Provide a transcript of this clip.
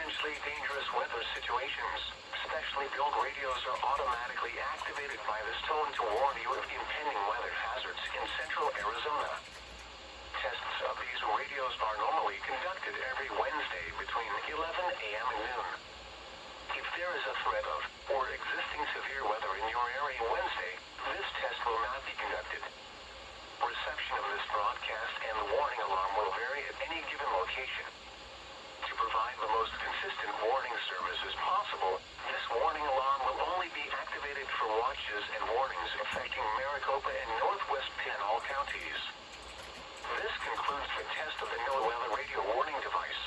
potentially dangerous weather situations. Specially built radios are automatically activated by this tone to warn you of impending weather hazards in central Arizona. Tests of these radios are normally conducted every Wednesday between 11 a.m. and noon. If there is a threat of or existing severe weather in your area Wednesday, this test will not be conducted. Reception of this broadcast and the warning alarm will vary at any given location. To provide the most consistent warning service as possible, this warning alarm will only be activated for watches and warnings affecting Maricopa and northwest Pinal counties. This concludes the test of the NOAA weather radio warning device.